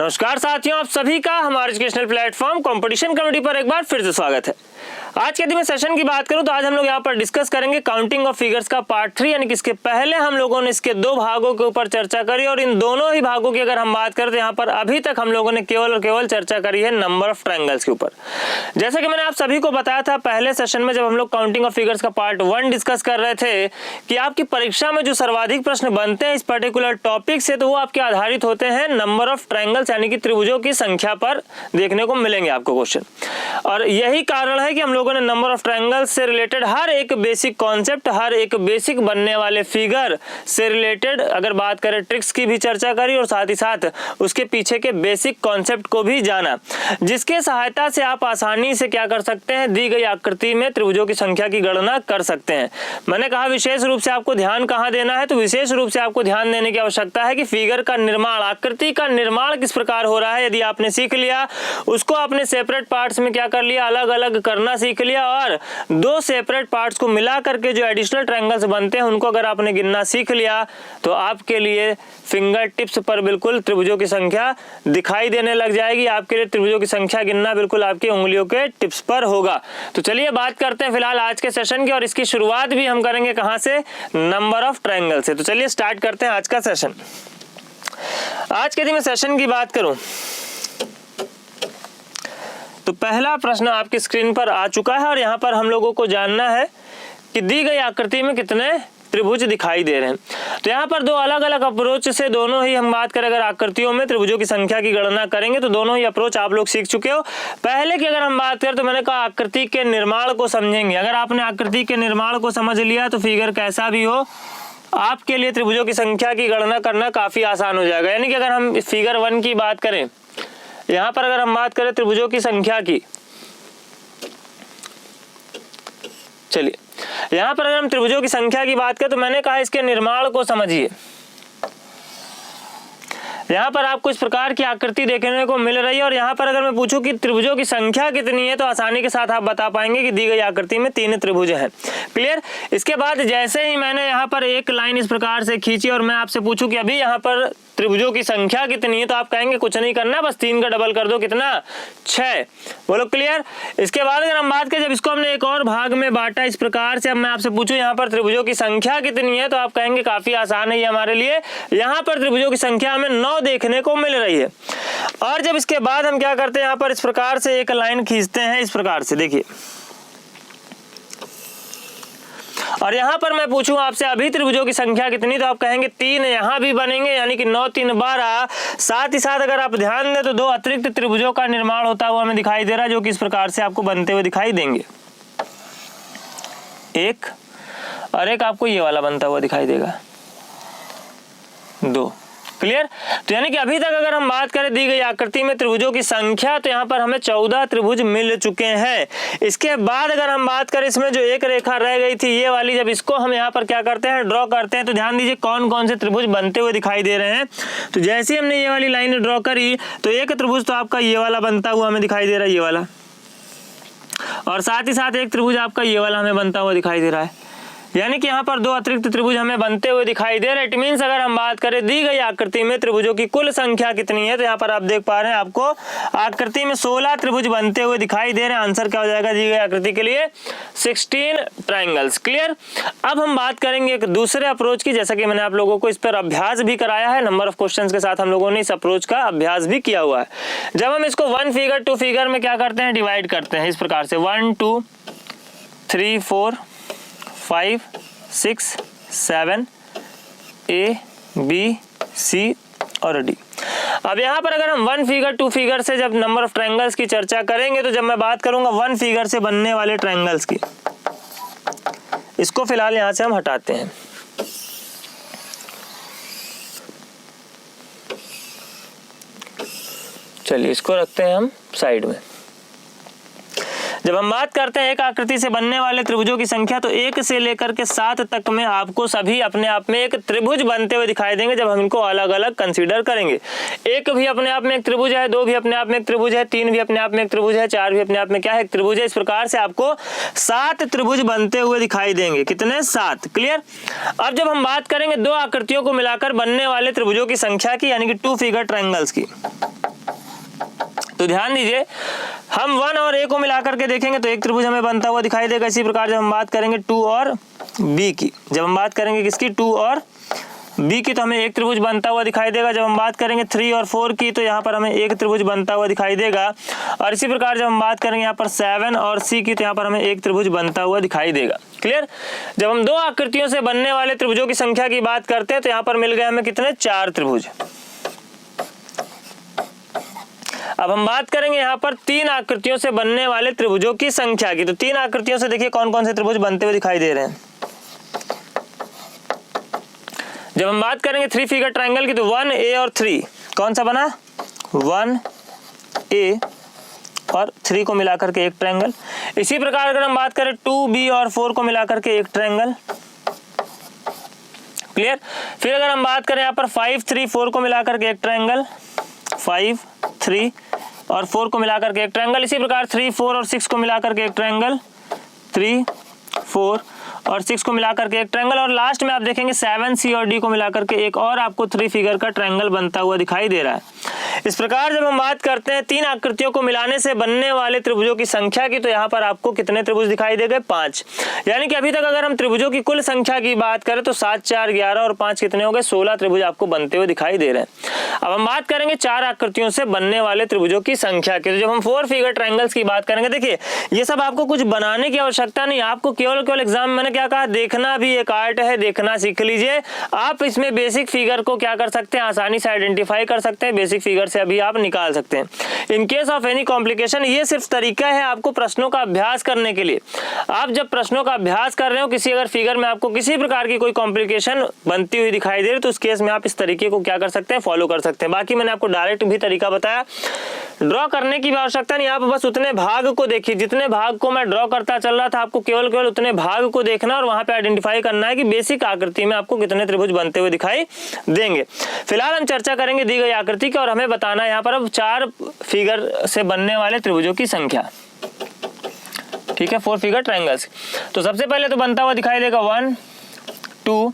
नमस्कार साथियों, आप सभी का हमारे एजुकेशनल प्लेटफॉर्म कंपटीशन कमेटी पर एक बार फिर से स्वागत है। आज के दिन में सेशन की बात करूं तो आज हम लोग यहाँ पर डिस्कस करेंगे काउंटिंग ऑफ फिगर्स का पार्ट 3, यानी कि इसके पहले हम लोगों ने इसके दो भागों के ऊपर चर्चा करी और इन दोनों ही भागों की अगर हम बात करें तो यहाँ पर अभी तक हम लोगों ने केवल और केवल चर्चा करी है नंबर ऑफ ट्रायंगल्स के ऊपर। जैसा कि मैंने आप सभी को बताया था पहले सेशन में जब हम लोग काउंटिंग ऑफ फिगर्स का पार्ट 1 डिस्कस कर रहे थे कि आपकी परीक्षा में जो सर्वाधिक प्रश्न बनते हैं इस पर्टिकुलर टॉपिक से तो वो आपके आधारित होते हैं नंबर ऑफ ट्रायंगल्स यानी कि त्रिभुजों की संख्या पर देखने को मिलेंगे आपको क्वेश्चन। और यही कारण है कि हम लोगों ने नंबर ऑफ ट्रायंगल्स से रिलेटेड हर एक बेसिक कॉन्सेप्ट, हर एक बेसिक बनने वाले फिगर से रिलेटेड अगर बात करें ट्रिक्स की भी चर्चा करी और साथ ही साथ उसके पीछे के बेसिक कॉन्सेप्ट को भी जाना, जिसके सहायता से आप आसानी से क्या कर सकते हैं, दी गई आकृति में त्रिभुजों की संख्या की गणना कर सकते हैं। मैंने कहा विशेष रूप से आपको ध्यान कहाँ देना है, तो विशेष रूप से आपको ध्यान देने की आवश्यकता है कि फिगर का निर्माण, आकृति का निर्माण किस प्रकार हो रहा है। यदि आपने सीख लिया, उसको आपने सेपरेट पार्ट्स में क्या कर लिया, अलग अलग करना सीख लिया और दो सेपरेट पार्ट्स को मिला करके जो एडिशनल ट्रायंगल्स बनते हैं उनको अगर आपने गिनना सीख लिया तो आपके लिए फिंगर टिप्स पर बिल्कुल त्रिभुजों की संख्या दिखाई देने लग जाएगी। आपके लिए त्रिभुजों की संख्या गिनना बिल्कुल आपकी उंगलियों के टिप्स पर होगा। तो चलिए बात करते हैं फिलहाल आज के सेशन की और इसकी शुरुआत भी हम करेंगे कहां से, नंबर ऑफ ट्रायंगल से। तो चलिए स्टार्ट करते हैं आज का सेशन। आज के दिन में सेशन की बात करूं तो पहला प्रश्न आपकी स्क्रीन पर आ चुका है और यहाँ पर हम लोगों को जानना है कि दी गई आकृति में कितने त्रिभुज दिखाई दे रहे हैं। तो यहाँ पर दो अलग अलग अप्रोच से दोनों ही हम बात करें अगर आकृतियों में त्रिभुजों की संख्या की गणना करेंगे तो दोनों ही अप्रोच आप लोग सीख चुके हो। पहले की अगर हम बात करें तो मैंने कहा आकृति के निर्माण को समझेंगे। अगर आपने आकृति के निर्माण को समझ लिया तो फिगर कैसा भी हो आपके लिए त्रिभुजों की संख्या की गणना करना काफी आसान हो जाएगा। यानी कि अगर हम फिगर 1 की बात करें, यहां पर अगर हम बात करें त्रिभुजों की संख्या की, चलिए यहां पर अगर हम त्रिभुजों की संख्या की बात करें तो मैंने कहा इसके निर्माण को समझिए। यहाँ पर आपको इस प्रकार की आकृति देखने को मिल रही है और यहाँ पर अगर मैं पूछूं कि त्रिभुजों की संख्या कितनी है तो आसानी के साथ आप बता पाएंगे कि दी गई आकृति में 3 त्रिभुज हैं। क्लियर। इसके बाद जैसे ही मैंने यहाँ पर एक लाइन इस प्रकार से खींची और मैं आपसे पूछूं कि अभी यहाँ पर त्रिभुजों की संख्या कितनी है तो आप कहेंगे कुछ नहीं करना, बस 3 का डबल कर दो, कितना, 6। बोलो क्लियर। इसके बाद अगर हम बात करें जब इसको हमने एक और भाग में बांटा इस प्रकार से, अब मैं आपसे पूछूं यहाँ पर त्रिभुजों की संख्या कितनी है तो आप कहेंगे काफी आसान है ये हमारे लिए। यहाँ पर त्रिभुजों की संख्या हमें 9 देखने को मिल रही है। और जब इसके बाद हम क्या करते हैं, यहाँ पर इस प्रकार से एक लाइन खींचते हैं इस प्रकार से, देखिए। और यहाँ पर मैं पूछूं आपसे अभी त्रिभुजों की संख्या कितनी तो आप कहेंगे 3 यहाँ भी बनेंगे, यानी कि 9 3 12। साथ ही साथ अगर आप ध्यान दें तो 2 अतिरिक्त त्रिभुजों का निर्माण होता हुआ हमें दिखाई दे रहा है जो कि इस प्रकार से आपको बनते हुए दिखाई देंगे। एक और एक आपको ये वाला बनता हुआ दिखाई देगा, 2। क्लियर। तो यानी कि अभी तक अगर हम बात करें दी गई आकृति में त्रिभुजों की संख्या तो यहाँ पर हमें 14 त्रिभुज मिल चुके हैं। इसके बाद अगर हम बात करें इसमें जो एक रेखा रह गई थी ये वाली, जब इसको हम यहाँ पर क्या करते हैं, ड्रॉ करते हैं तो ध्यान दीजिए कौन कौन से त्रिभुज बनते हुए दिखाई दे रहे हैं। तो जैसे ही हमने ये वाली लाइन ड्रॉ करी तो एक त्रिभुज तो आपका ये वाला बनता हुआ हमें दिखाई दे रहा है, ये वाला, और साथ ही साथ एक त्रिभुज आपका ये वाला हमें बनता हुआ दिखाई दे रहा है। यानी कि यहाँ पर 2 अतिरिक्त त्रिभुज हमें बनते हुए दिखाई दे रहे हैं। इट मीन्स अगर हम बात करें दी गई आकृति में त्रिभुजों की कुल संख्या कितनी है तो यहाँ पर आप देख पा रहे हैं आपको आकृति में 16 त्रिभुज बनते हुए दिखाई दे रहे हैं। आंसर क्या हो जाएगा दी गई आकृति के लिए, 16 ट्रायंगल्स। क्लियर। अब हम बात करेंगे एक दूसरे अप्रोच की, जैसा कि मैंने आप लोगों को इस पर अभ्यास भी कराया है, नंबर ऑफ क्वेश्चन के साथ हम लोगों ने इस अप्रोच का अभ्यास भी किया हुआ है। जब हम इसको 1 फिगर 2 फिगर में क्या करते हैं, डिवाइड करते हैं इस प्रकार से, 1 2 3 4 5 6 7 A B C और D। अब यहाँ पर अगर हम 1 फिगर 2 फिगर से जब नंबर ऑफ ट्रायंगल्स की चर्चा करेंगे तो जब मैं बात करूंगा 1 फिगर से बनने वाले ट्रायंगल्स की, इसको फिलहाल यहाँ से हम हटाते हैं। चलिए इसको रखते हैं हम साइड में। जब हम बात करते हैं एक आकृति से बनने वाले त्रिभुजों की संख्या तो 1 से लेकर के 7 तक में आपको सभी अपने आप में एक त्रिभुज बनते हुए दिखाई देंगे जब हम इनको अलग अलग कंसीडर करेंगे। 1 भी अपने आप में एक त्रिभुज है, 2 भी अपने आप में एक त्रिभुज है, 3 भी अपने आप में एक त्रिभुज है, 4 भी अपने आप में क्या है, एक त्रिभुज है। इस प्रकार से आपको 7 त्रिभुज बनते हुए दिखाई देंगे। कितने, 7। क्लियर। अब जब हम बात करेंगे 2 आकृतियों को मिलाकर बनने वाले त्रिभुजों की संख्या की, यानी कि 2 फिगर ट्रायंगल्स की, तो ध्यान दीजिए, हम 1 और a को मिलाकर के देखेंगे तो एक त्रिभुज हमें बनता हुआ दिखाई देगा। इसी प्रकार जब हम बात करेंगे 2 और b की, जब हम बात करेंगे किसकी, 2 और b की, तो हमें एक त्रिभुज बनता हुआ दिखाई देगा। जब हम बात करेंगे 3 और 4 की, तो यहाँ पर हमें एक त्रिभुज बनता हुआ दिखाई देगा। और इसी प्रकार जब हम बात करेंगे यहाँ पर 7 और c की, तो यहाँ पर हमें एक त्रिभुज बनता हुआ दिखाई देगा। क्लियर। जब हम दो आकृतियों से बनने वाले त्रिभुजों की संख्या की बात करते हैं तो यहाँ पर मिल गए हमें कितने, 4 त्रिभुज। अब हम बात करेंगे यहाँ पर 3 आकृतियों से बनने वाले त्रिभुजों की संख्या की। तो 3 आकृतियों से देखिए कौन कौन से त्रिभुज बनते हुए दिखाई दे रहे हैं। जब हम बात करेंगे 3 फिगर ट्रायंगल की, तो 1a और 3 कौन सा बना, 1a और 3 को मिलाकर के एक ट्रायंगल। इसी प्रकार अगर हम बात करें 2b और 4 को मिलाकर के एक ट्रायंगल। क्लियर। फिर अगर हम बात करें यहाँ पर 5, 3, 4 को मिलाकर के एक ट्रायंगल, 5, 3 और 4 को मिलाकर के एक ट्रायंगल। इसी प्रकार 3, 4 और 6 को मिलाकर के एक ट्रायंगल, 3, 4 और 6 को मिलाकर के एक ट्रायंगल। और लास्ट में आप देखेंगे 7, C और D को मिलाकर के एक और आपको 3 फिगर का ट्रायंगल बनता हुआ दिखाई दे रहा है। इस प्रकार जब हम बात करते हैं 3 आकृतियों को मिलाने से बनने वाले त्रिभुजों की संख्या की, तो यहाँ पर आपको कितने त्रिभुज दिखाई दे गए, 5। यानी कि अभी तक अगर हम त्रिभुजों की कुल संख्या की बात करें तो 7, 4, 11 और 5 कितने हो गए, 16 त्रिभुज आपको बनते हुए दिखाई दे रहे हैं। अब हम बात करेंगे 4 आकृतियों से बनने वाले त्रिभुजों की संख्या की। तो जब हम 4 फिगर ट्रायंगल्स की बात करेंगे, देखिए ये सब आपको कुछ बनाने की आवश्यकता नहीं, आपको केवल एग्जाम में मैंने क्या कहा, देखना भी एक आर्ट है, देखना सीख लीजिए। आप इसमें बेसिक फिगर को क्या कर सकते हैं, आसानी से आइडेंटिफाई कर सकते हैं, बेसिक फिगर से अभी आप निकाल सकते हैं। In case of any complication, ये सिर्फ तरीका है आपको प्रश्नों का अभ्यास करने के लिए। आप जब प्रश्नों का अभ्यास कर रहे हो, किसी अगर फिगर में आपको किसी प्रकार की कोई कॉम्प्लिकेशन बनती हुई दिखाई दे रही, तो उस केस में आप इस तरीके को क्या कर सकते हैं, फॉलो कर सकते हैं। बाकी मैंने आपको डायरेक्ट भी तरीका बताया, ड्रॉ करने की आवश्यकता नहीं, आप बस उतने भाग को देखिए, जितने भाग को मैं ड्रॉ करता चल रहा था, आपको केवल उतने भाग को देखना और वहां पे आइडेंटिफाई करना है कि बेसिक आकृति में आपको कितने त्रिभुज बनते हुए दिखाई देंगे। फिलहाल हम चर्चा करेंगे दी गई आकृति की, और हमें बताना है यहाँ पर अब 4 फिगर से बनने वाले त्रिभुजों की संख्या। ठीक है, 4 फिगर ट्रायंगल्स। तो सबसे पहले तो बनता हुआ दिखाई देगा 1, 2,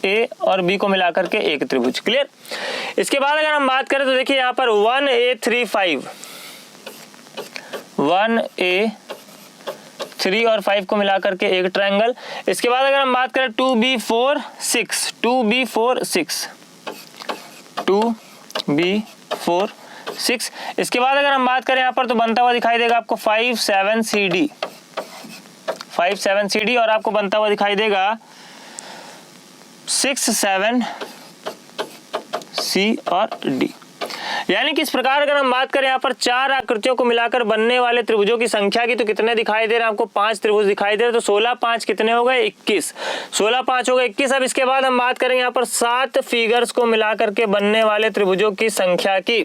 A और B को मिलाकर के एक त्रिभुज। क्लियर। इसके बाद अगर हम बात करें तो देखिए यहाँ पर 1a 3 5, 1a 3 और 5 को मिलाकर के एक ट्रायंगल। इसके बाद अगर हम बात करें 2b 4 6, 2b 4 6, 2b 4 6। इसके बाद अगर हम बात करें यहाँ पर तो बनता हुआ दिखाई देगा आपको 5 7 CD, 5 7 CD और आपको बनता हुआ दिखाई देगा 6 7 C और D। यानी कि इस प्रकार अगर हम बात करें यहाँ पर 4 आकृतियों को मिलाकर बनने वाले त्रिभुजों की संख्या की, तो कितने दिखाई दे रहे हैं आपको, 5 त्रिभुज दिखाई दे रहे हैं। तो 16 5 कितने हो गए, 21, 16 5 हो गए 21। अब इसके बाद हम बात करेंगे यहाँ पर 7 फिगर्स को मिलाकर के बनने वाले त्रिभुजों की संख्या की।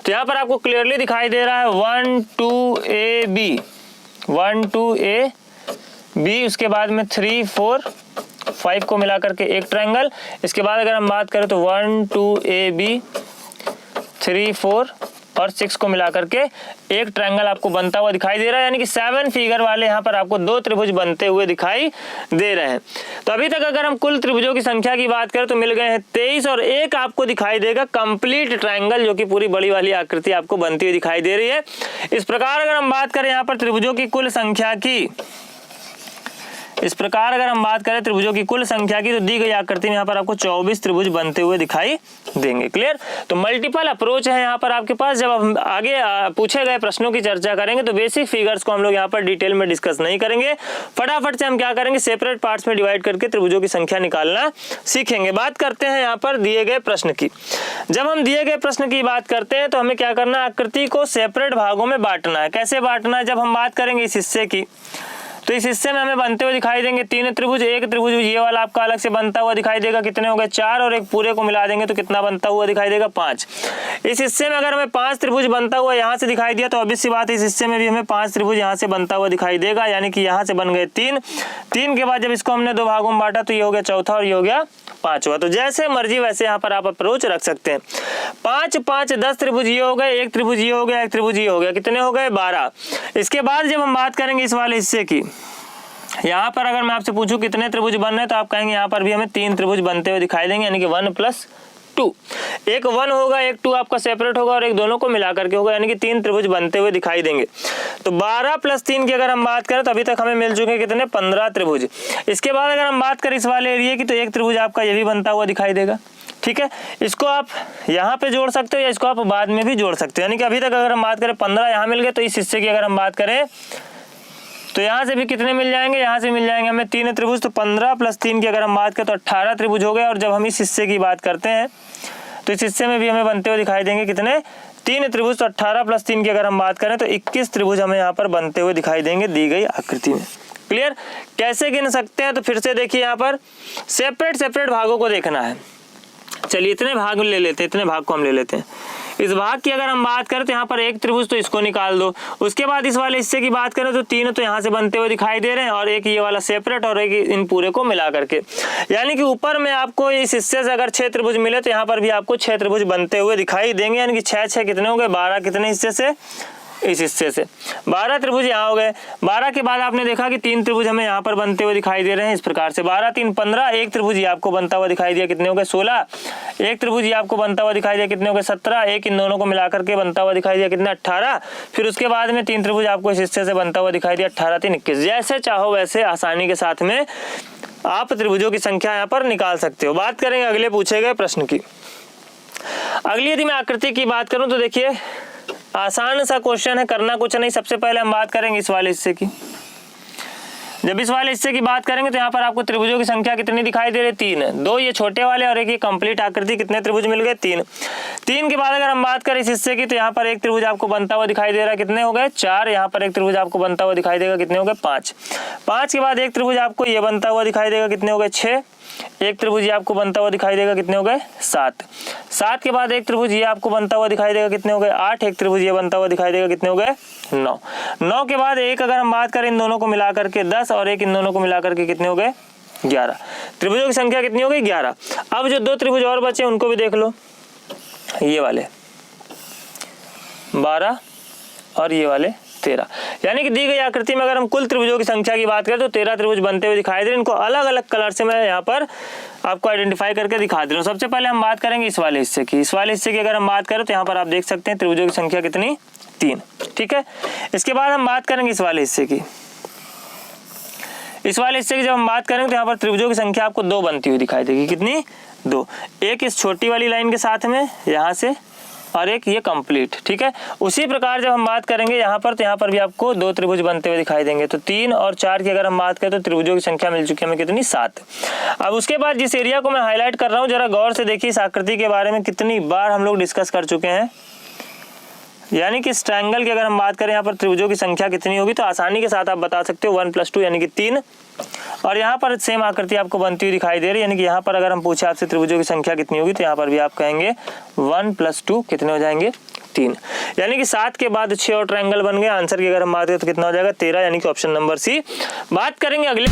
तो यहाँ पर आपको क्लियरली दिखाई दे रहा है 1 2 AB, 1 2 AB, उसके बाद में 3 4 5 को मिलाकर के एक ट्रायंगल। इसके बाद अगर हम बात करें तो 1 2 AB, 3 4 और 6 को मिलाकर के एक ट्रायंगल आपको बनता हुआ दिखाई दे रहा है। यानी कि 7 फिगर वाले यहाँ पर आपको 2 त्रिभुज बनते हुए दिखाई दे रहे हैं। तो अभी तक अगर हम कुल त्रिभुजों की संख्या की बात करें तो मिल गए हैं 23 और एक आपको दिखाई देगा कंप्लीट ट्रायंगल, जो कि पूरी बड़ी वाली आकृति आपको बनती हुई दिखाई दे रही है। इस प्रकार अगर हम बात करें यहाँ पर त्रिभुजों की कुल संख्या की, इस प्रकार अगर हम बात करें त्रिभुजों की कुल संख्या की, तो दी गई आकृति में यहाँ पर आपको 24 त्रिभुज बनते हुए दिखाई देंगे। क्लियर। तो मल्टीपल अप्रोच है यहाँ पर आपके पास। जब हम आगे पूछे गए प्रश्नों की चर्चा करेंगे तो बेसिक फिगर्स को हम लोग यहाँ पर डिटेल में डिस्कस नहीं करेंगे, फटाफट से हम क्या करेंगे, सेपरेट पार्ट्स में डिवाइड करके त्रिभुजों की संख्या निकालना सीखेंगे। बात करते हैं यहाँ पर दिए गए प्रश्न की। जब हम दिए गए प्रश्न की बात करते हैं तो हमें क्या करना है, आकृति को सेपरेट भागों में बांटना है। कैसे बांटना है, जब हम बात करेंगे इस हिस्से की, तो इस हिस्से में हमें बनते हुए दिखाई देंगे 3 त्रिभुज। एक त्रिभुज ये वाला आपका अलग से बनता हुआ दिखाई देगा, कितने हो गए 4, और एक पूरे को मिला देंगे तो कितना बनता हुआ दिखाई देगा 5। इस हिस्से में अगर हमें 5 त्रिभुज बनता हुआ यहाँ से दिखाई दिया तो ऑब्वियस सी बात है इस हिस्से में भी हमें 5 त्रिभुज यहाँ से बनता हुआ दिखाई देगा। यानी कि यहाँ से बन गए 3 के बाद जब इसको हमने 2 भागों में बांटा तो ये हो गया चौथा और ये हो गया 5वां। तो जैसे मर्जी वैसे यहाँ पर आप अप्रोच रख सकते हैं। 5 5 10 त्रिभुज ये हो गए, एक त्रिभुज ये हो गया, एक त्रिभुज ये हो गया, कितने हो गए 12। इसके बाद जब हम बात करेंगे इस वाले हिस्से की, यहाँ पर अगर मैं आपसे पूछूं कितने त्रिभुज बन रहे हैं तो आप कहेंगे यहाँ पर भी हमें 3 त्रिभुज बनते हुए दिखाई देंगे, यानी कि 1 + 2, एक 1 होगा, एक 2 आपका सेपरेट होगा और एक दोनों को मिला करके होगा, यानी कि 3 त्रिभुज बनते हुए दिखाई देंगे। तो 12 + 3 की अगर हम बात करें तो अभी तक हमें मिल चुके कितने, 15 त्रिभुज। इसके बाद अगर हम बात करें इस वाले एरिया की, तो एक त्रिभुज आपका ये भी बनता हुआ दिखाई देगा। ठीक है, इसको आप यहाँ पे जोड़ सकते हो या इसको आप बाद में भी जोड़ सकते हो, यानी कि अभी तक अगर हम बात करें 15 यहाँ मिल गए, तो इस हिस्से की अगर हम बात करें तो यहाँ से भी कितने मिल जाएंगे, यहाँ से मिल जाएंगे हमें 3 त्रिभुज। तो 15 + 3 की अगर हम बात करें तो 18 त्रिभुज हो गए। और जब हम इस हिस्से की बात करते हैं तो इस हिस्से में भी हमें बनते हुए दिखाई देंगे कितने, 3 त्रिभुज। तो 18 + 3 की अगर हम बात करें तो 21 त्रिभुज हमें यहाँ पर बनते हुए दिखाई देंगे दी गई आकृति में। क्लियर? कैसे गिन सकते हैं, तो फिर से देखिए, यहाँ पर सेपरेट भागों को देखना है। चलिए इतने भाग ले लेते हैं, इतने भाग को हम ले लेते हैं। इस भाग की अगर हम बात करें तो यहाँ पर एक त्रिभुज, तो इसको निकाल दो। उसके बाद इस वाले हिस्से की बात करें तो 3 तो यहाँ से बनते हुए दिखाई दे रहे हैं और एक ये वाला सेपरेट और एक इन पूरे को मिला करके, यानी कि ऊपर में आपको इस हिस्से से अगर 6 त्रिभुज मिले तो यहाँ पर भी आपको 6 त्रिभुज बनते हुए दिखाई देंगे, यानी कि 6 कितने हो गए, 12 कितने हिस्से से, इस हिस्से से 12 त्रिभुज यहाँ हो गए। 12 के बाद आपने देखा कि 3 त्रिभुज हमें यहाँ पर बनते हुए दिखाई दे रहे हैं इस प्रकार से, 12 3 15, एक त्रिभुज ये आपको बनता हुआ दिखाई दिया, कितने हो गए, 16, एक त्रिभुज ये आपको बनता हुआ दिखाई दिया, कितने हो गए, 17, एक इन दोनों को मिलाकर के बनता हुआ दिखाई दिया, कितने, 18। फिर उसके बाद में 3 त्रिभुज आपको इस हिस्से से बनता हुआ दिखाई दिया, 18 3 21। जैसे चाहो वैसे आसानी के साथ में आप त्रिभुजों की संख्या यहाँ पर निकाल सकते हो। बात करेंगे अगले पूछे गए प्रश्न की। अगली यदि मैं आकृति की बात करूं तो देखिए आसान सा क्वेश्चन है, करना कुछ नहीं। सबसे पहले हम बात करेंगे इस वाले हिस्से की। जब इस वाले हिस्से की बात करेंगे तो यहाँ पर आपको त्रिभुजों की संख्या कितनी दिखाई दे रही है, 3, 2 ये छोटे वाले और एक ये कंप्लीट आकृति, कितने त्रिभुज मिल गए, 3। 3 के बाद अगर हम बात करें इस हिस्से की तो यहाँ पर एक त्रिभुज आपको बनता हुआ दिखाई दे रहा है, कितने हो गए, 4। यहाँ पर एक त्रिभुज आपको बनता हुआ दिखाई देगा, कितने हो गए, 5। 5 के बाद एक त्रिभुज आपको ये बनता हुआ दिखाई देगा, कितने हो गए, 6। एक त्रिभुज ये आपको बनता हुआ दिखाई देगा, कितने हो गए, 7। 7 के बाद एक त्रिभुज ये आपको बनता हुआ दिखाई देगा, कितने हो गए, 8। एक त्रिभुज ये बनता हुआ दिखाई देगा, कितने हो गए, 9। 9 के बाद एक अगर हम बात करें इन दोनों को मिला करके 10 और एक इन दोनों को मिला करके कितने हो गए, 11। त्रिभुजों की संख्या कितनी हो गई, 11। अब जो 2 त्रिभुज और बचे उनको भी देख लो, ये वाले 12 और ये वाले 13, यानी कि दी गई आकृति में अगर हम कुल त्रिभुजों की संख्या की बात करें तो 13 त्रिभुज बनते हुए दिखाई दे रहे हैं। इनको अलग अलग कलर से मैं यहाँ पर आपको आइडेंटिफाई करके दिखा दे रहा हूँ। सबसे पहले हम बात करेंगे इस वाले हिस्से की। इस वाले हिस्से की अगर हम बात करें तो यहाँ पर आप देख सकते हैं त्रिभुजों की संख्या कितनी, 3। ठीक है, इसके बाद हम बात करेंगे इस वाले हिस्से की। इस वाले हिस्से की जब हम बात करेंगे तो यहाँ पर त्रिभुजों की संख्या आपको 2 बनती हुई दिखाई देगी, कितनी, 2। एक इस छोटी वाली लाइन के साथ में यहाँ से और एक ये कंप्लीट। ठीक है, उसी प्रकार जब हम बात करेंगे यहाँ पर तो यहाँ पर भी आपको 2 त्रिभुज बनते हुए दिखाई देंगे। तो 3 और 4 की अगर हम बात करें तो त्रिभुजों की संख्या मिल चुकी है हमें कितनी, 7। अब उसके बाद जिस एरिया को मैं हाईलाइट कर रहा हूँ जरा गौर से देखिए, इस आकृति के बारे में कितनी बार हम लोग डिस्कस कर चुके हैं, यानी कि इस ट्रायंगल की अगर हम बात करें यहाँ पर त्रिभुजों की संख्या कितनी होगी तो आसानी के साथ आप बता सकते हो 1 + 2 यानी कि 3। और यहाँ पर सेम आकृति आपको बनती हुई दिखाई दे रही है, यानी कि यहाँ पर अगर हम पूछे आपसे त्रिभुजों की संख्या कितनी होगी तो यहाँ पर भी आप कहेंगे 1 + 2 कितने हो जाएंगे, 3। यानी कि 7 के बाद 6 और ट्रायंगल बन गए। आंसर की अगर हम बात करें तो कितना हो जाएगा, 13, यानी कि ऑप्शन नंबर सी। बात करेंगे अगले